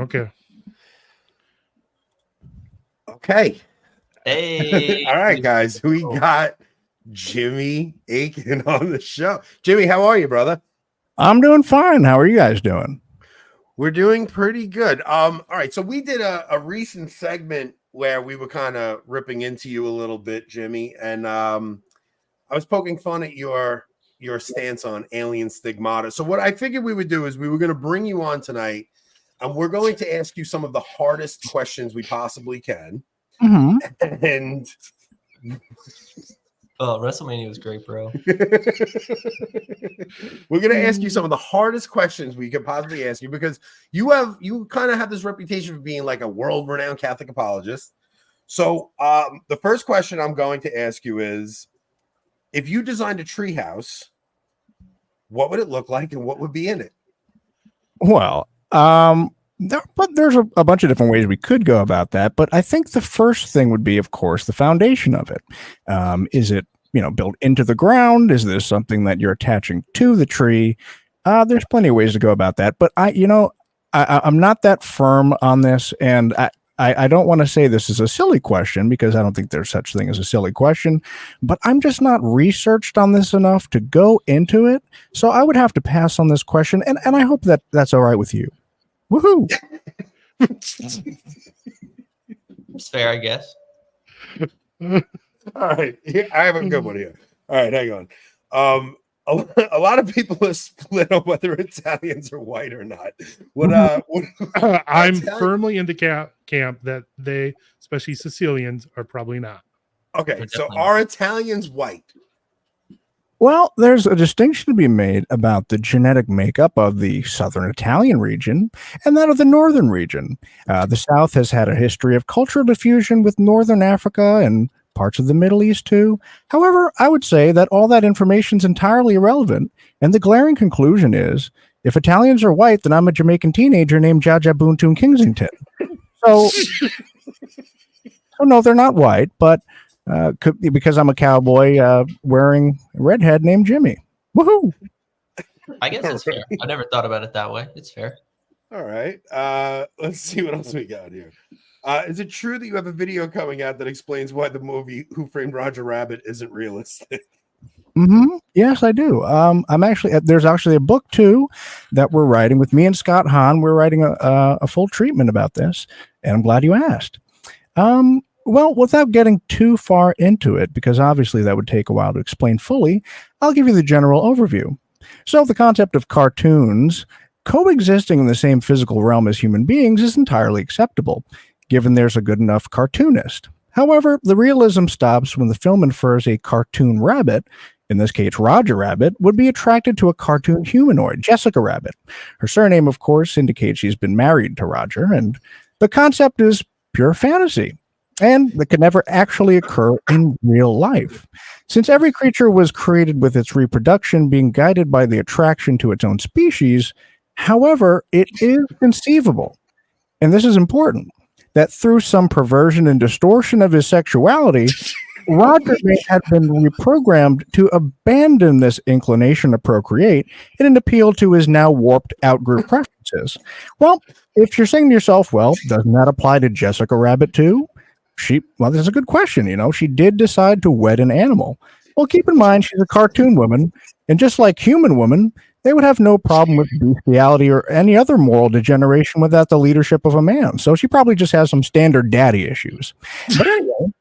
Okay. Okay. Hey. All right, guys. We got Jimmy Akin on the show. Jimmy, how are you, brother? I'm doing fine. How are you guys doing? We're doing pretty good. All right. So we did a recent segment where we were kind of ripping into you a little bit, Jimmy, and I was poking fun at your stance on alien stigmata. So what I figured we would do is we were going to bring you on tonight, and we're going to ask you some of the hardest questions we possibly can. Mm-hmm. And oh, WrestleMania was great, bro. We're going to ask you some of the hardest questions we could possibly ask you, because you kind of have this reputation of being like a world-renowned Catholic apologist. So the first question I'm going to ask you is, if you designed a treehouse, what would it look like and what would be in it? Well, there's a bunch of different ways we could go about that. But I think the first thing would be, of course, the foundation of it. Is it, built into the ground? Is this something that you're attaching to the tree? There's plenty of ways to go about that. But I'm not that firm on this, and I don't want to say this is a silly question, because I don't think there's such thing as a silly question, but I'm just not researched on this enough to go into it. So I would have to pass on this question, and I hope that that's all right with you. Woohoo! It's fair, I guess. All right. I have a good one here. All right, hang on. A lot of people are split on whether Italians are white or not. I'm firmly in the camp that they, especially Sicilians, are probably not. Okay, so are Italians white? Well, there's a distinction to be made about the genetic makeup of the southern Italian region and that of the northern region. The South has had a history of cultural diffusion with northern Africa and parts of the Middle East too. However, I would say that all that information is entirely irrelevant, and the glaring conclusion is, if Italians are white, then I'm a Jamaican teenager named Jaja Boontoon Kingsington. So no, they're not white, but could be because I'm a cowboy wearing a redhead named Jimmy. Woohoo! I guess it's fair. I never thought about it that way. It's fair. All right. Let's see what else we got here. Is it true that you have a video coming out that explains why the movie Who Framed Roger Rabbit isn't realistic? Mm-hmm. Yes, I do. There's actually a book too that we're writing with me and Scott Hahn. We're writing a full treatment about this, and I'm glad you asked. Well, without getting too far into it, because obviously that would take a while to explain fully, I'll give you the general overview. So the concept of cartoons coexisting in the same physical realm as human beings is entirely acceptable, given there's a good enough cartoonist. However, the realism stops when the film infers a cartoon rabbit, in this case Roger Rabbit, would be attracted to a cartoon humanoid, Jessica Rabbit. Her surname, of course, indicates she's been married to Roger, and the concept is pure fantasy, and that could never actually occur in real life. Since every creature was created with its reproduction being guided by the attraction to its own species, however, it is conceivable, and this is important, that through some perversion and distortion of his sexuality, Roger may have been reprogrammed to abandon this inclination to procreate in an appeal to his now warped outgroup preferences. Well, if you're saying to yourself, well, doesn't that apply to Jessica Rabbit too? That's a good question. She did decide to wed an animal. Well, keep in mind, she's a cartoon woman, and just like human women, they would have no problem with bestiality or any other moral degeneration without the leadership of a man. So she probably just has some standard daddy issues. But anyway,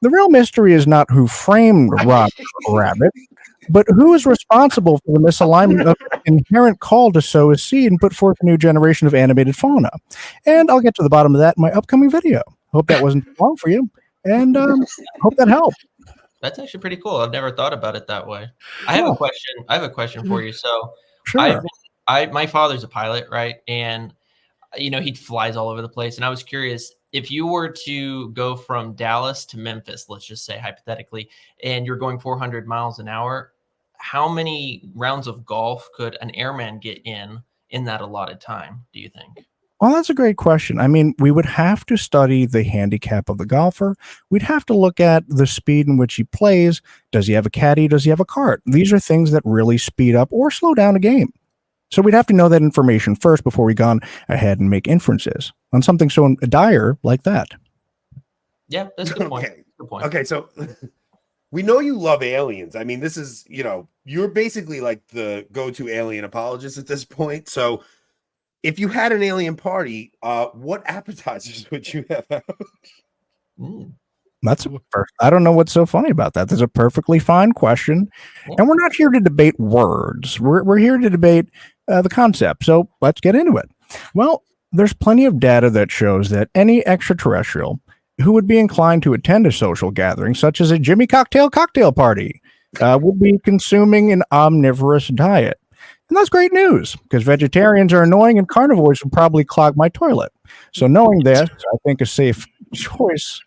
the real mystery is not who framed Roger Rabbit, but who is responsible for the misalignment of the inherent call to sow a seed and put forth a new generation of animated fauna. And I'll get to the bottom of that in my upcoming video. Hope that wasn't too long for you, and hope that helped. That's actually pretty cool. I've never thought about it that way. I have a question for you. So Sure. my father's a pilot, right? And he flies all over the place. And I was curious, if you were to go from Dallas to Memphis, let's just say hypothetically, and you're going 400 miles an hour, how many rounds of golf could an airman get in that allotted time, do you think? Well, that's a great question. I mean, we would have to study the handicap of the golfer. We'd have to look at the speed in which he plays. Does he have a caddy? Does he have a cart? These are things that really speed up or slow down a game. So we'd have to know that information first before we gone ahead and make inferences on something so dire like that. Yeah, that's a good point. Okay. Good point. Okay, so we know you love aliens. I mean, this is, you're basically like the go-to alien apologist at this point. So if you had an alien party, what appetizers would you have out? That's I don't know what's so funny about that. That's a perfectly fine question. And we're not here to debate words. We're here to debate the concept. So let's get into it. Well, there's plenty of data that shows that any extraterrestrial who would be inclined to attend a social gathering, such as a Jimmy cocktail party, would be consuming an omnivorous diet. And that's great news, because vegetarians are annoying and carnivores would probably clog my toilet. So knowing this, I think a safe choice.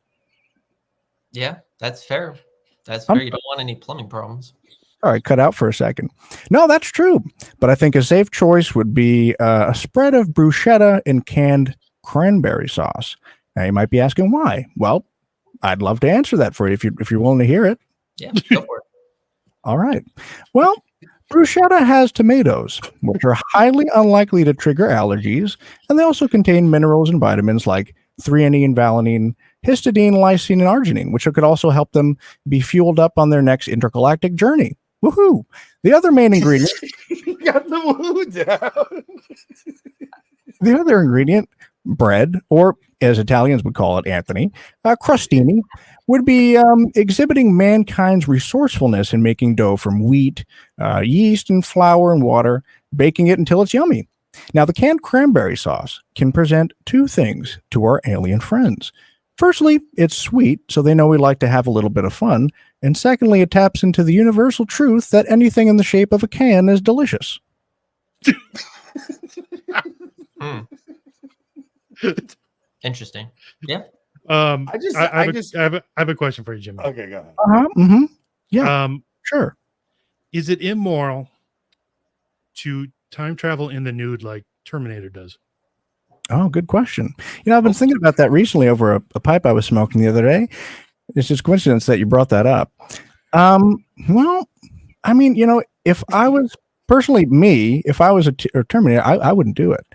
Yeah, that's fair. That's fair. You don't want any plumbing problems. All right, cut out for a second. No, that's true. But I think a safe choice would be a spread of bruschetta and canned cranberry sauce. Now, you might be asking why. Well, I'd love to answer that for you if you're willing to hear it. Yeah, go for it. All right. Well, bruschetta has tomatoes, which are highly unlikely to trigger allergies, and they also contain minerals and vitamins like threonine, valine, histidine, lysine, and arginine, which could also help them be fueled up on their next intergalactic journey. Woohoo! The other main ingredient... You got the woo down. The other ingredient, bread, or as Italians would call it, Anthony, crostini, would be exhibiting mankind's resourcefulness in making dough from wheat, yeast, and flour and water, baking it until it's yummy. Now, the canned cranberry sauce can present two things to our alien friends. Firstly, it's sweet, so they know we like to have a little bit of fun. And secondly, it taps into the universal truth that anything in the shape of a can is delicious. Interesting. Yeah. I have a question for you, Jimmy. Okay, go ahead. Mm-hmm. Yeah. Sure. Is it immoral to time travel in the nude like Terminator does? Oh, good question. I've been thinking about that recently over a pipe I was smoking the other day. It's just coincidence that you brought that up. Well, I mean, if I was personally if I was a Terminator, I wouldn't do it.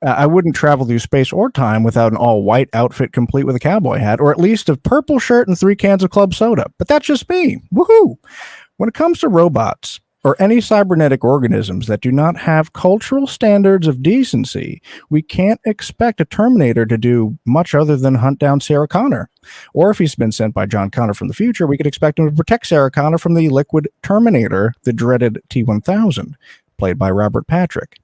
I wouldn't travel through space or time without an all-white outfit complete with a cowboy hat, or at least a purple shirt and 3 cans of club soda. But that's just me. Woohoo! When it comes to robots or any cybernetic organisms that do not have cultural standards of decency, we can't expect a Terminator to do much other than hunt down Sarah Connor. Or if he's been sent by John Connor from the future, we could expect him to protect Sarah Connor from the liquid Terminator, the dreaded T-1000, played by Robert Patrick.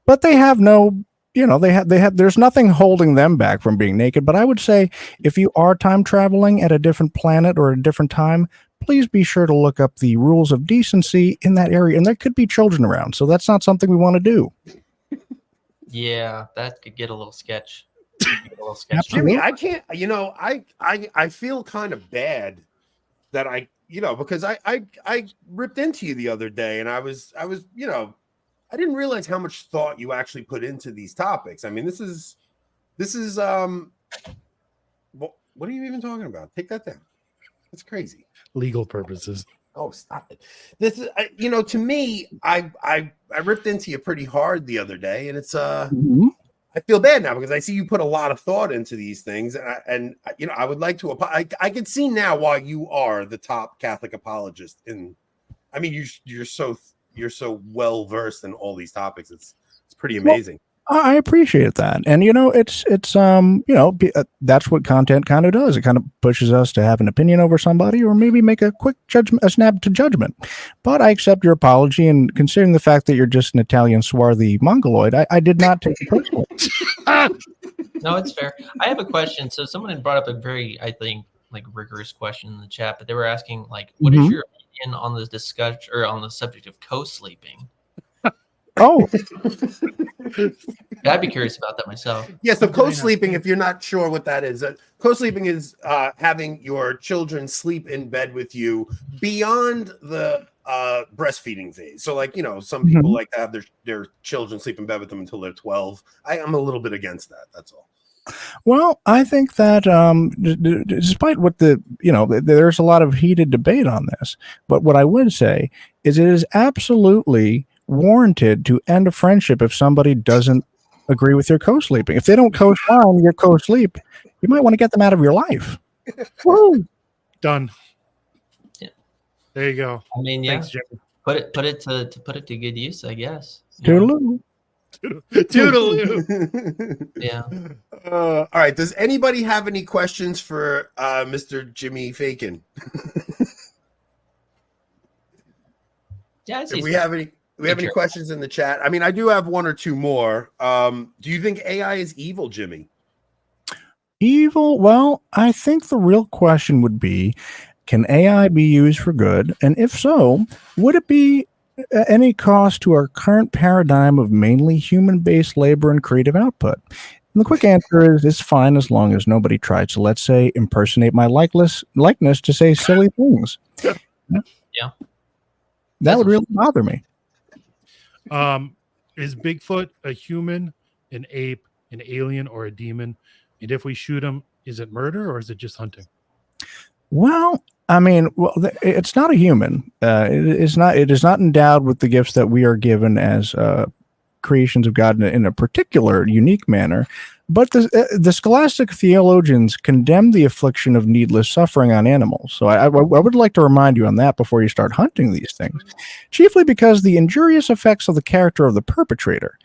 But they have no... there's nothing holding them back from being naked. But I would say if you are time traveling at a different planet or a different time, please be sure to look up the rules of decency in that area. And there could be children around, so that's not something we want to do. Yeah, that could get a little sketch. Jimmy, I can't, I feel kind of bad that because I ripped into you the other day, and I was, I didn't realize how much thought you actually put into these topics. I mean, this is what are you even talking about? Take that down. That's crazy. Legal purposes. Oh, stop it. This is, to me, I ripped into you pretty hard the other day, and it's, I feel bad now because I see you put a lot of thought into these things, and I would like to, I can see now why you are the top Catholic apologist you're so well versed in all these topics. It's pretty amazing. Well, I appreciate that. And, that's what content kind of does. It kind of pushes us to have an opinion over somebody or maybe make a quick judgment, a snap to judgment. But I accept your apology. And considering the fact that you're just an Italian swarthy mongoloid, I did not take it personally. No, it's fair. I have a question. So someone had brought up a very, I think, rigorous question in the chat, but they were asking, what is your opinion on the discussion or on the subject of co-sleeping? Oh, I'd be curious about that myself. Yeah, so co-sleeping, if you're not sure what that is, co-sleeping is having your children sleep in bed with you beyond the breastfeeding phase. So, some people like to have their children sleep in bed with them until they're 12. I'm a little bit against that. That's all. Well, I think that despite what there's a lot of heated debate on this, but what I would say is it is absolutely warranted to end a friendship if somebody doesn't agree with your co-sleeping. If they don't co-sign your co-sleep, you might want to get them out of your life. Woo! Done. Yeah. There you go. I mean, yeah. Thanks, Jimmy. Put it to good use, I guess. Toodaloo. Toodaloo. Yeah. All right. Does anybody have any questions for Mr. Jimmy Akin? Yeah, If we have any questions in the chat. I mean, I do have one or two more. Do you think AI is evil, Jimmy? Evil? Well, I think the real question would be, can AI be used for good? And if so, would it be at any cost to our current paradigm of mainly human-based labor and creative output? And the quick answer is it's fine as long as nobody tries to, let's say, impersonate my likeness to say silly things. Yeah. That would really bother me. Is Bigfoot a human, an ape, an alien, or a demon? And if we shoot him, is it murder or is it just hunting? Well, I mean, it's not a human. It is not endowed with the gifts that we are given as creations of God in a particular unique manner. But the scholastic theologians condemn the affliction of needless suffering on animals. So I would like to remind you on that before you start hunting these things, chiefly because the injurious effects of the character of the perpetrator.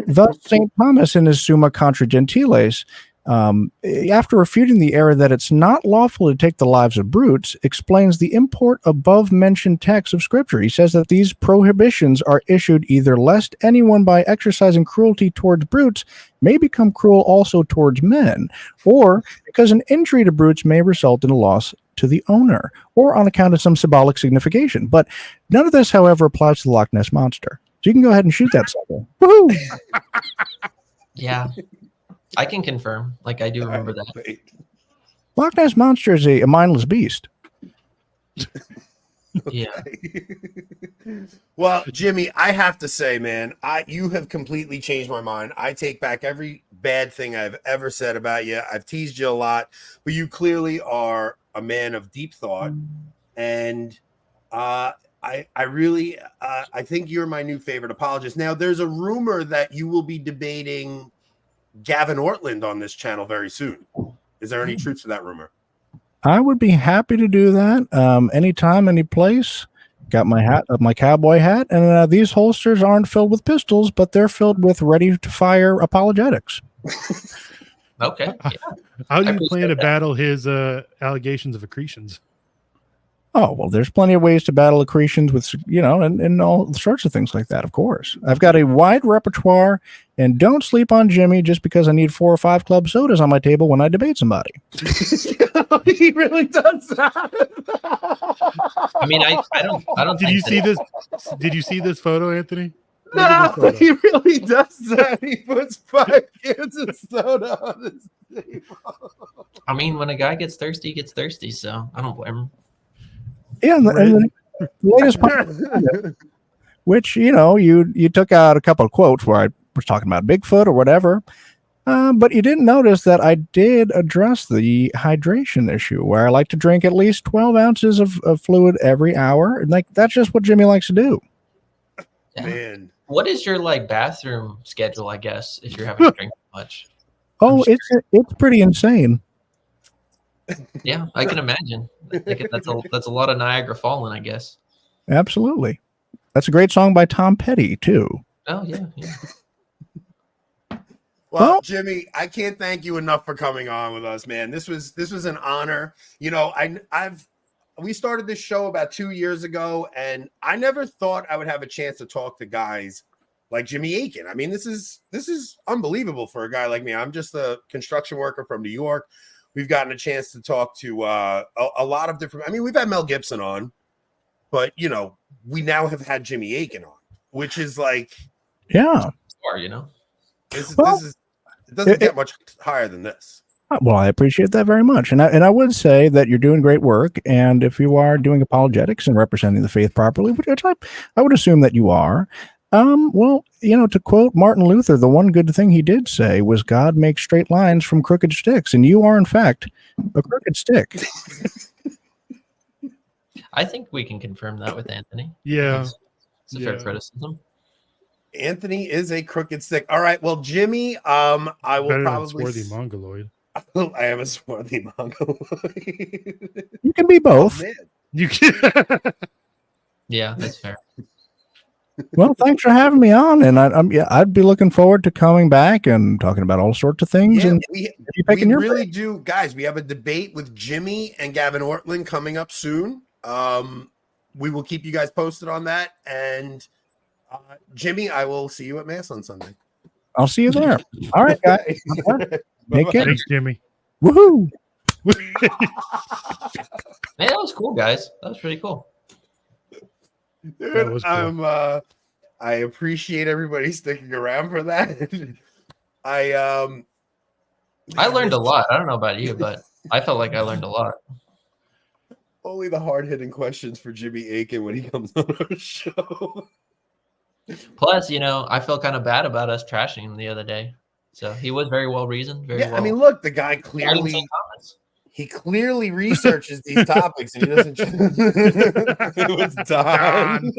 Thus, St. Thomas in his Summa Contra Gentiles, after refuting the error that it's not lawful to take the lives of brutes, explains the import above mentioned texts of Scripture. He says that these prohibitions are issued either lest anyone by exercising cruelty towards brutes may become cruel also towards men, or because an injury to brutes may result in a loss to the owner, or on account of some symbolic signification. But none of this, however, applies to the Loch Ness Monster. So you can go ahead and shoot that sucker. Woohoo! Yeah. I can confirm. Like, I do remember that. Loch Ness Monster is a mindless beast. Yeah. Well, Jimmy, I have to say, man, you have completely changed my mind. I take back every bad thing I've ever said about you. I've teased you a lot, but you clearly are a man of deep thought, and I really I think you're my new favorite apologist. Now, there's a rumor that you will be debating Gavin Ortlund on this channel very soon. Is there any truth to that rumor? I would be happy to do that anytime, any place. Got my hat, my cowboy hat, and these holsters aren't filled with pistols, but they're filled with ready-to-fire apologetics. Okay. Yeah. How do you plan to battle his allegations of accretions? Oh, well, there's plenty of ways to battle accretions with, and all sorts of things like that, of course. I've got a wide repertoire, and don't sleep on Jimmy just because I need 4 or 5 club sodas on my table when I debate somebody. He really does that. I mean, I don't Did you see this? Did you see this photo, Anthony? No, he really does that. He puts 5 cans of soda on his table. I mean, when a guy gets thirsty, he gets thirsty, so I don't blame him. Yeah, and the latest part, which, you took out a couple of quotes where I was talking about Bigfoot or whatever, but you didn't notice that I did address the hydration issue, where I like to drink at least 12 ounces of fluid every hour. And that's just what Jimmy likes to do. Yeah. Man. What is your bathroom schedule, I guess, if you're having to drink much? Oh, it's pretty insane. Yeah, I can imagine. I think that's a lot of Niagara Falling, I guess. Absolutely. That's a great song by Tom Petty, too. Oh, yeah. Well, Jimmy, I can't thank you enough for coming on with us, man. This was an honor. We started this show about 2 years ago, and I never thought I would have a chance to talk to guys like Jimmy Akin. I mean, this is unbelievable for a guy like me. I'm just a construction worker from New York. We've gotten a chance to talk to a lot of different. I mean, we've had Mel Gibson on, but we now have had Jimmy Akin on, which is like, yeah, this is it doesn't get much higher than this. Well, I appreciate that very much, and I would say that you're doing great work, and if you are doing apologetics and representing the faith properly, which I would assume that you are. Well, to quote Martin Luther, the one good thing he did say was God makes straight lines from crooked sticks, and you are, in fact, a crooked stick. I think we can confirm that with Anthony. Yeah. It's a fair criticism. Anthony is a crooked stick. All right. Well, Jimmy, I will Better than probably swarthy mongoloid. I am a swarthy mongoloid. You can be both. Oh, man. You can. Yeah, that's fair. Well, thanks for having me on, and I'd be looking forward to coming back and talking about all sorts of things. Yeah, And we you picking your really do, guys. We have a debate with Jimmy and Gavin Ortlund coming up soon. We will keep you guys posted on that. And Jimmy, I will see you at Mass on Sunday. I'll see you there. All right, guys. Take care. Thanks, Jimmy. Woohoo! Man, that was cool, guys. That was pretty cool. Dude, That was cool. I appreciate everybody sticking around for that. I learned a lot. I don't know about you, but I felt like I learned a lot. Only the hard-hitting questions for Jimmy Akin when he comes on our show. Plus, I felt kind of bad about us trashing him the other day. So he was very well reasoned. Very well. I mean, look, the guy I didn't clearly say comments. he clearly researches these topics and he doesn't. It was done.